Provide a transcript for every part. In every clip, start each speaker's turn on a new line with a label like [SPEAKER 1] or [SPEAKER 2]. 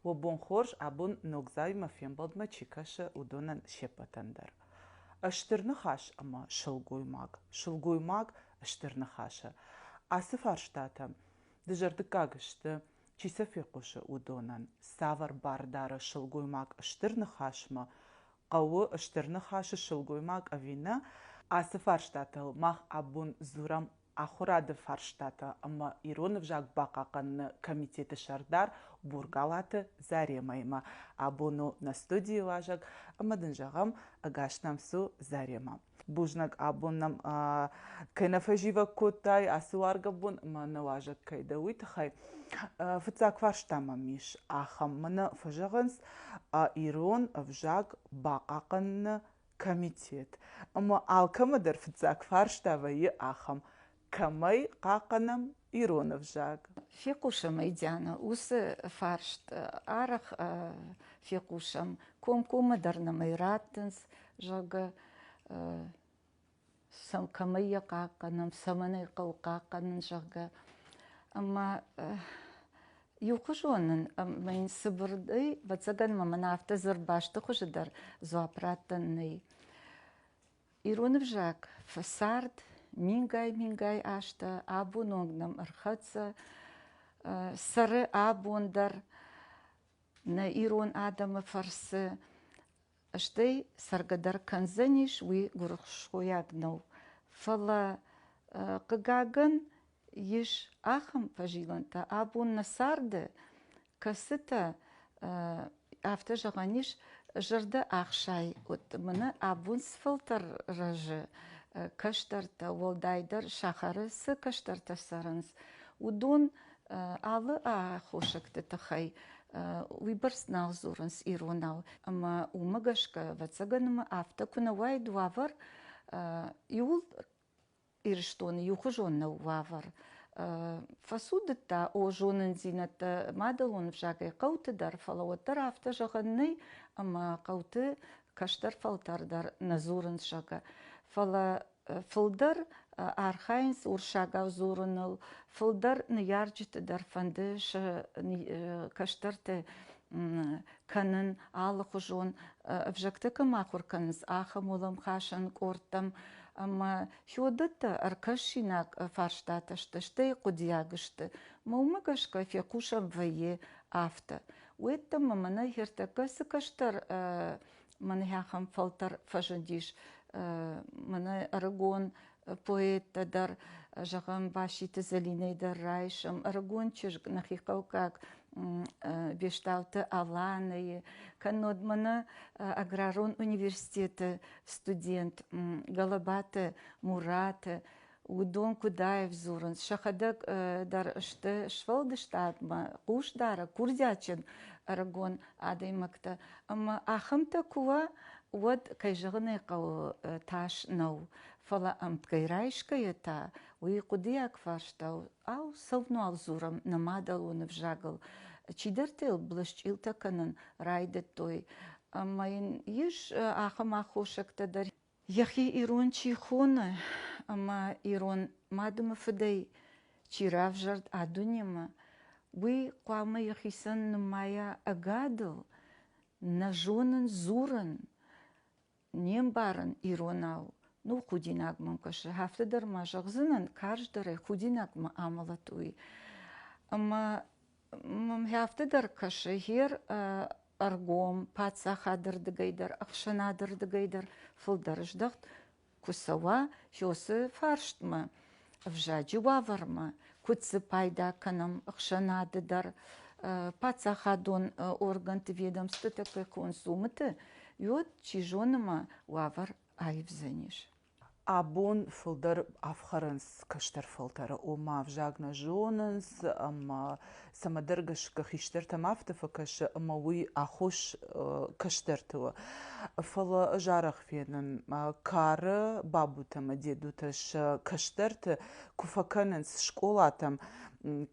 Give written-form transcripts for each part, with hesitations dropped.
[SPEAKER 1] وبون خورش ابون نوگزای مفیم بود ما چیکاش ودونن شپتندر اشترنخاش اما شلگوی ماگ اشترنخاشه اسفار شتاتم دجردكاغشت چیسه فیقوش ودونن ساور باردار شلگوی ماگ اشترنخاش ما قو اشترنخاش شلگوی ماگ اوینا اسفار شتاتل ماخ ابون زورم أخراد فرشتاتا أما إيرون فجاك باقاقن комитет شردار بورغالات زاريما أبونو نستوديو واجك أما دنجاغم أغاشنام سو زاريما بوجنك أبونم كينفجيفا كوتاي أسوارغبون ما نواجك كيدوي تخي فتاك فرشتاما ميش أخم من فجاغنس إيرون فجاك باقاقن комитет أما алкамадر فتاك فرشتاوا أخم كمي قاقنم إيرون فجاك
[SPEAKER 2] في قوشم إيديانا وس فارشت أرخ في قوشم كوم درنا ميراتنس جاga سم كمي قاقنم سمني قو قاقنن جاga أما يوقجونن من سبردي بتسجن ما منافتزر باش تخش در زوابراتني إيرون فجاك فسارد مينغاي ашта абуногнам архаца сары абундар на ирон адама фарсы аштай саргадар канзаниш уи гурхшоягнов фала кагаган иш ахам пажиланта абун насарде касыта автожаганиш жырда ахшай от мына абун сфилтр ражы каштарта волдайдар шахарысы каштарта сарынс удун алы хошакты тахай виберснал зурынс иронал ама умагашка вацаганма авта кунавай дуавар юл ирштон юхожонна вавар фасудта о жонын зината мадалон вжагай кауты дар фалаваттар авта жаганны ама кауты каштар фалтардар назурын шага фала фылдар архайнс уршага зурыныл фылдар ниярджит дар фандыш каштарты канын алыхужон вжактыка махур каныс ахам улам хашан кортам ама хёдыта аркашинак фарштаташты шты кудиягышты маумагашка фекушам вае авта уэтта мамана хертакасы каштар манхахам фалтар фажандиш мана арагон поэта дар жагам башиты залиней дар райшам арагончиш нахикау как бешталты аланы канод мана аграрон университеты студент галабаты мураты удон кудаев зурын шахадак дар шты швалдыштатма куш дара курдячен арагон адаймакта ама ахамта куа вот кайжыгыны кау таш нау фала амткайрайшкая та уи кудияк фарштау ау сылвну алзурам намадал он вжагал чидертел блашчил таканын райдет той амайн иш ахам ахошакта дар яхи ирон чихуна ама ирон мадыма фыдай чиравжард адунима уи куама яхисан нумая агадыл нажонын зурын нем барын иронау ну худинагмам кашы хафтадар мажагзынын каждары худинагма амалатуи ама хафтадар кашы хер аргом пацахадырдыгайдар ахшанадырдыгайдар фылдарыждахт кусава шосы фарштма вжаджи ваварма кутсы пайда канам ахшанадыдар пацахадон органты ведомства такой консумыты Йод чижоныма вавар айвзаниш.
[SPEAKER 1] Абон фылдар афхарынс каштар фылтары ома вжагна жонынс ама самадыргаш кахиштер тамафты факашы ама уи ахуш каштертыва. Фала жарах фенын кары бабутама дедуташ каштерты куфаканынс школатам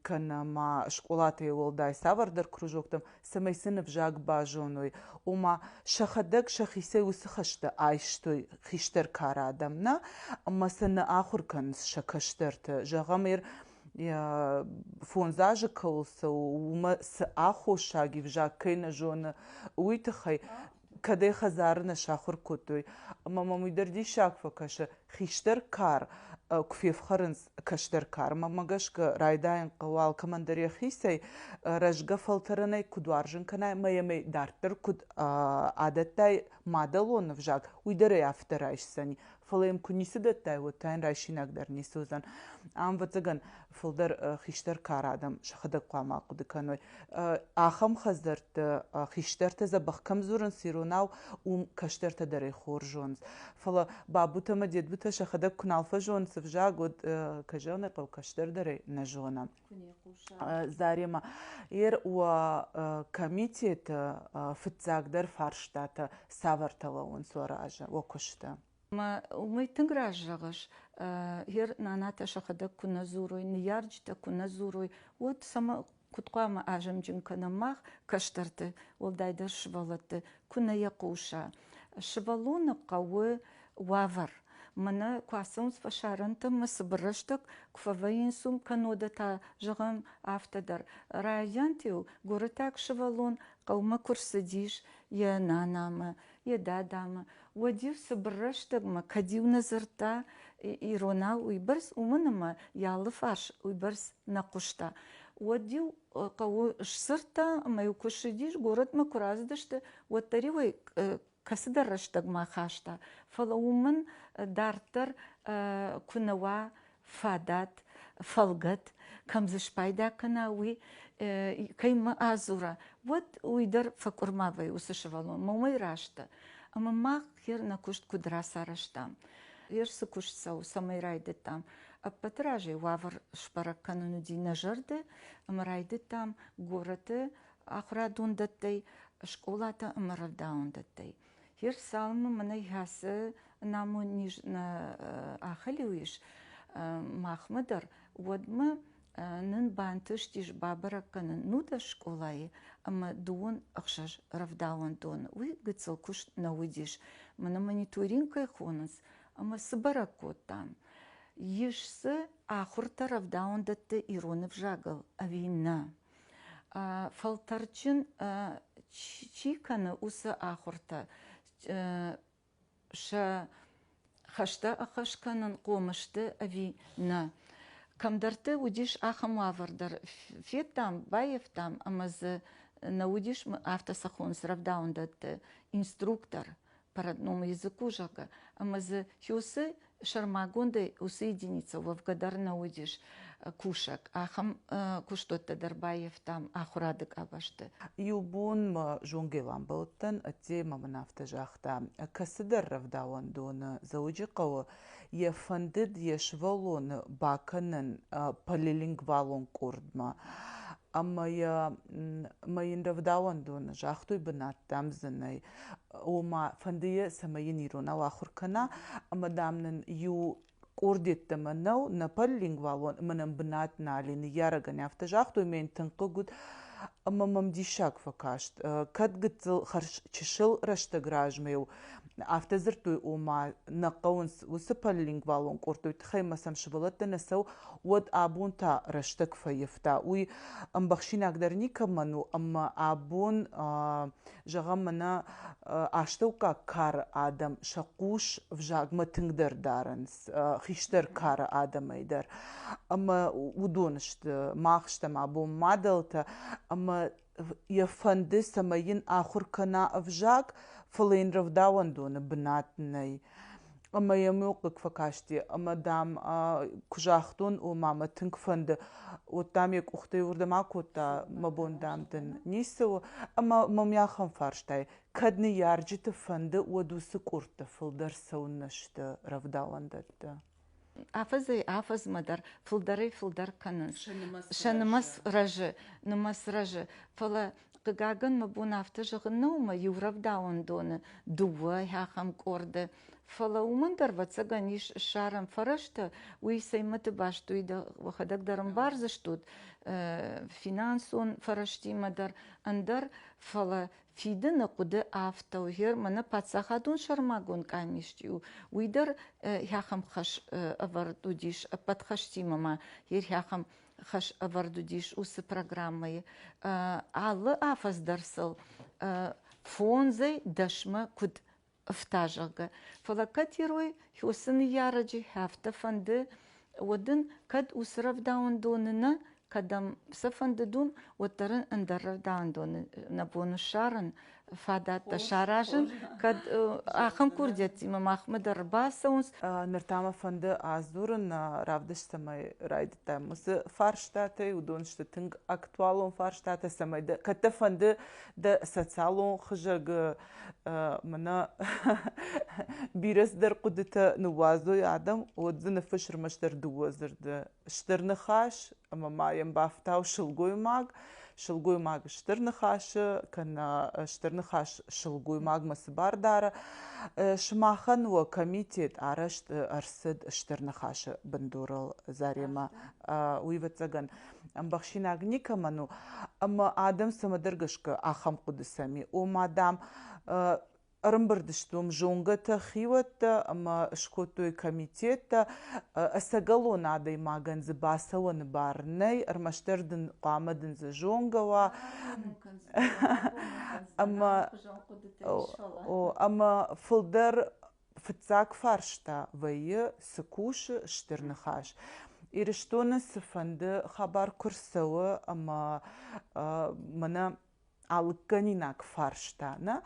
[SPEAKER 1] канама школаты олдай савардар кружоктам самайсыны вжаг бажоной ома шахадак шахисе усыхашты айштой хиштер кара адамна масаны ахурканс шакаштерты жағамыр фонзажы кылсы, ума с ахушаги вжак кайна жона уйтахай, каде хазарна шахур кутуй. Мама муйдерди шак факаша хиштер кар كفيف خرنس كشتر كار ما مگشك رايداين قوال كماندري خيسي رجگا فلترناي كدوارجن كناي ما يمي دارتر كد عادتاي مادلون نفجاك ويدري افترايش ساني فليم كنيسي دتاي وتاين رايشيناك در نيسوزان ام وتزگن فلدر خيشتر كار آدم شخدق قاما قد كانوي آخم خزرت خيشتر تزا بخكم زورن سيروناو كشتر تدري خورجونز فلا بابوتا ما ديد بوتا شخدق كنالفا جون سفجا قد كجوني قو كشتر دري نجونا زاريما ير و كميتيت فتزاق در فارشتاتا ساورتلاون سوراجا وكشتا
[SPEAKER 2] мы тыгражжагыш хер наната шахада куназуруй ниярджта куназуруй вот сама куткама ажымжин канамах каштарты ол дайда швалаты куная куша швалуны кавы вавар мына квасымс фашаранты мысыбырыштык кфаваинсум канодата жыгым автодар райантиу горытак швалун кавма курсыдиш я нанамы я дадамы وديو سبرشتك ما كديو نزرتا إيرونا ويبرس ومنما يالفاش ويبرس نقشتا وديو قو شسرتا ما يكشديش قرد ما كرازدشت وتريوي كسدرشتك ما خاشتا فلو من دارتر كنوا فادات فلقت كمزش بايدا كناوي كيما أزورا ود ويدر فكر ما في وسشفالون مومي راشتا أما ما خير نكشت كدرا سارشتام يرس كشت سو سمي رايدتام أبتراجي وافر شبرك كانوا دي نجرد أما رايدتام غورت آخرا دون دتي شكولاتا أما رفداون دتي ير سالم من يحس نامو نيج آخليويش محمدر ودما نن بانتش تيج بابرا كان نودا شكولاي أما دون أخشش رفداون دون وي قتل كش نوديش من مونيتورين كي خونس أما سبركوت تام يشس آخرتا رفداون دت إيرون فجاقل أبينا فلترچن چي كان أوس آخرتا شا خشتا أخش كان قومشت أبينا كم درت وديش آخم وافردر فيتام بايفتام أمز نوديش автосахон сравдаун дат инструктор по родному языку жага أمز хюсы шармагунды усы единица вавгадар наудиш кушак آخم куштотта дарбаевтам آخрадык абашты
[SPEAKER 1] يوبون ما جونجيلان بلتن التيمة من افتجاختا كسدر رفداون دون زوجي قوة يفندد يشفلون باكنن باليلينغوالون كوردما أما ما ينرفداون دون جاختو بنات دامزني وما فندية سماينيرونا واخر كنا أما دامنن يو كورديت تمنو نبال لينغوالون من بنات نالي نيارغن افتجاختو مين تنقود أما ممديشاك فكاشت كد قتل خرش تشل رشتا جراجميو افتزرتو وما نقونس وسبال لينغوالون كورتو تخي مسام شبلتا نسو ود ابون تا رشتك فيفتا وي ام بخشين اقدر نيكمنو اما ابون جغمنا اشتوكا كار ادم شقوش فجاق ما تنقدر دارنس خيشتر كار ادم ايدر اما ودونشت ماخشت ما ابون مادلتا اما يفندس اما ين اخر كنا افجاق فلين رفداون دون بناتني أما يموقك فكاشتي أما دام كجاختون وماما تنكفند وتام يك أختي ورد ما كوتا مبون دام دن نيسو أما ممياخن فارشتاي كدني يارجي تفند ودوس كورت فلدر سون نشت رفداون دت
[SPEAKER 2] آفز مدر فلدر كننس شنمس رج فلا قاقن مبون افتجغ نوما يورف داون دون دوا هاخم كورد فلا ومندر واتساقانيش شارم فرشتا ويساي متباشتو يدا وخدك درم بارزشتود فينانسون فرشتي مدر اندر فلا فيدنا قد آفتو هير منا باتساخادون شرماغون كاميشتيو ويدر هاخم خش أفردو ديش باتخشتي ماما هير هاخم хаш авардудиш усы программы алы афаз дарсыл фонзай дашма куд втажага фалакатируй хюсын яраджи хафта фанды одын кад усрав даундонына кадам сафанды дун оттарын андаррав даундоны набону шарын фадатта шаражын кад ахам курдет има махмадар басаунс
[SPEAKER 1] Нертама фанды аздурын равдыштамай райдыта мысы фарштаты удоншты тынг актуалон фарштаты самайды катта фанды да социалон хыжагы мына биресдер кудыта нуазой адам отзыны фышырмаштар дуазырды штырны хаш мамаем бафтау шылгой маг шылгой маг штырны хашы кана штырны хаш шылгой маг масы бардара шмахан во комитет арашт арсыд штырны хашы бандурал зарема уйвацаган амбахшинаг никаману ама адам самадыргышка ахам кудысами о мадам рымбырдыштум жонгата хивата ама шкотой комитета асагалон адай маган зыбасаван барнай армаштердын қамадын за жонгава ама фылдар фыцак фаршта вайы сыкушы штырныхаш ириштоны сыфанды хабар курсавы ама мана алыкканинак фарштана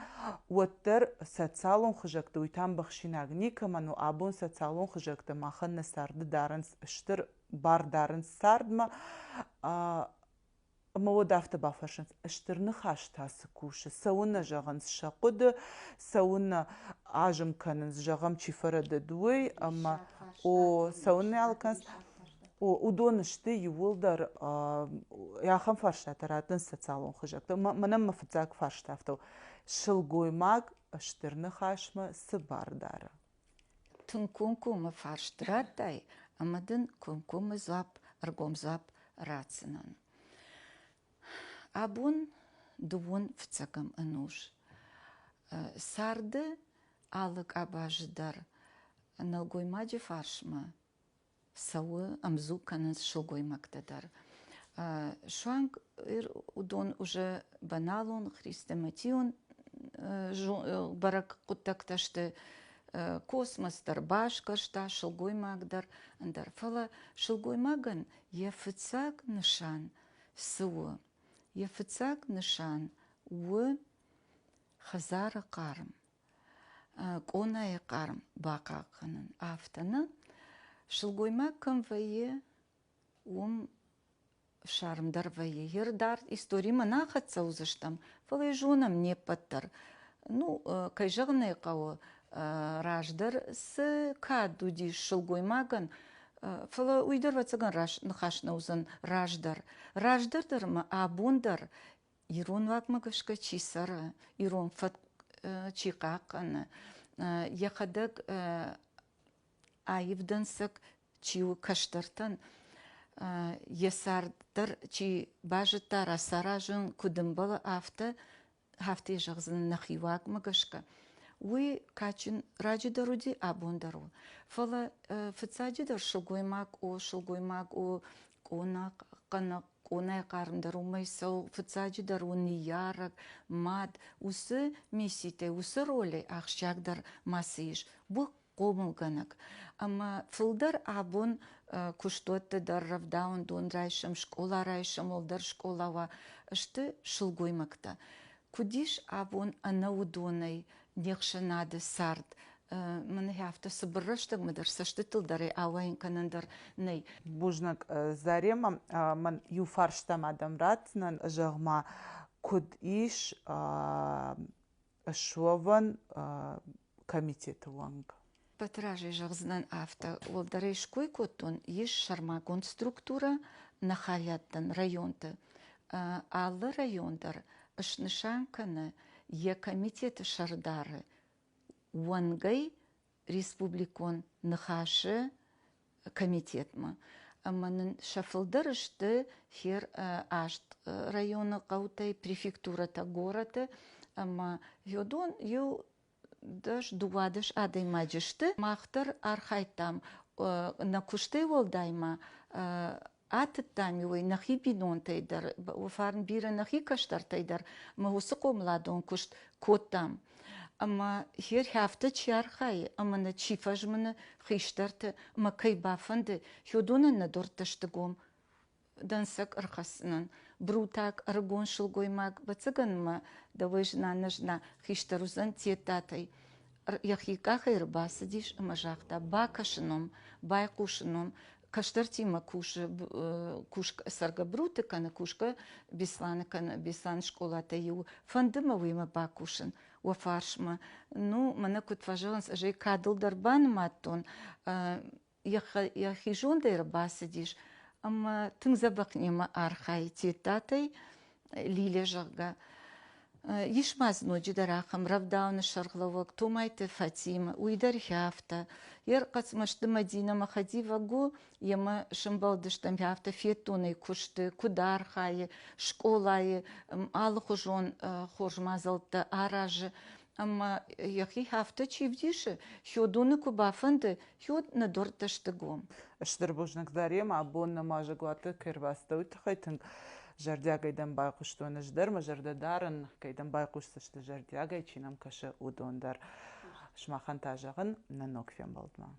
[SPEAKER 1] уаттар социалон хыжакты уйтан бахшинаг никаману абун социалон хыжакты маханна сарды дарын штыр бар дарын сардма маводафта бафаршанс штырны хаштасы куши сауна жаган шакуды сауна ажым канын жагам чифарады дуй ама о сауна алканс удонышты юлдар яхам фарштатаратын социалон хыжакты манам мафцак фарштафтау шылгоймак штырны хашма сыбардары
[SPEAKER 2] тункункума фарштратай амадын кункума зап аргомзап рацинан абун дувун фцакам ануш сарды алык абаждар налгоймаджи фаршма сауы амзу каныз шылгой мактадар. Шуанг удон уже баналон, христематион барак куттакташты космостар башкашта шылгой магдар андар фала шылгой маган ефыцак нышан сауы ефыцак нышан уы хазара карм конай карм бака канын афтаны шылгойма кымвайы шарымдар вайы ердар история мана хатса узыштам фалай жонам не паттар кайжығынай қауы раждар сы кадуди шылгоймаган фала уйдар вацаган нахашна узын раждар ма абундар ирон вакмагашка чисара ирон фат чикаканы яхадак айывдансык чиу каштартан есардар чи бажыттар асаражын кудымбалы хафты жағзын нахивак магашка уй качин раджидаруди абундару фала фыцаджидар шылгоймак о конак канак конай карымдару майсау фыцаджидару ниярак мад усы месите усы роли ахшагдар масыш бу комылганак ама фылдар абун куштотты дарравдаун дон райшам школа райшам олдар школава шты шылгоймакта кудиш абун анаудонай нехшанады сард мына хафта сыбырыштык мыдар сашты тылдары авайын канандар ней
[SPEAKER 1] бужнак зарема ман юфарштам адамратнан жагма куд иш шован комитеты ванг
[SPEAKER 2] Патражи жағзынан авто олдары шкой коттон еш шармагон структура нахаяттан районты. Аллы райондар ышнышанканы е комитеты шардары уангай республикон нахашы комитетма. Аманын шафылдырышты хер ашт районы қаутай префектурата гораты, ама йодон ю даш дуадыш адаймаджышты мақтыр архайтам на кушты волдайма атыттами ой нахи бинон тейдер, уфарн бира нахи каштар тейдер, ма усыко младон кушт коттам. Ama hier hafte çarxay, ama na çifajmını xiştarte, ama kay bafande, hyodunen na dortaştıgom, dansak arxasının, brutak argon şılgoymak, batıgan ma davajna najna xiştaruzan tietatay. Яхикаха ирбасадиш мажахта бакашном байкушном каштартима кушка сарга брутика на кушка бислан школата ю фандымавыма бакушин уафаршма ну мана кутважаланс ажей кадыл дарбан маттон яхижон да ирбасадиш ама тыңзабакнема архай тетатай лилежага Ишмаз ночи дарахам равдауны шарглавок, тумайте Фатима, уйдар хяфта. Ер кацмашты Мадина махади вагу, ема шымбалдыштам хяфта фетуны кушты, кудар хае, школае, алы хужон хожмазалты аражы. Ама яхи хафта чивдиши, хёдуны кубафанды, хёд на дорташтыгом.
[SPEAKER 1] Шдырбужнак дарем, абонна мажагуаты кырвастауты хайтын. Жардягайдан байқуштуаны ждар, мажарда дарын, кайдан байқуштышты жардягай, чинам кашы удондар. Шмахан тажағын нанок фен болдма.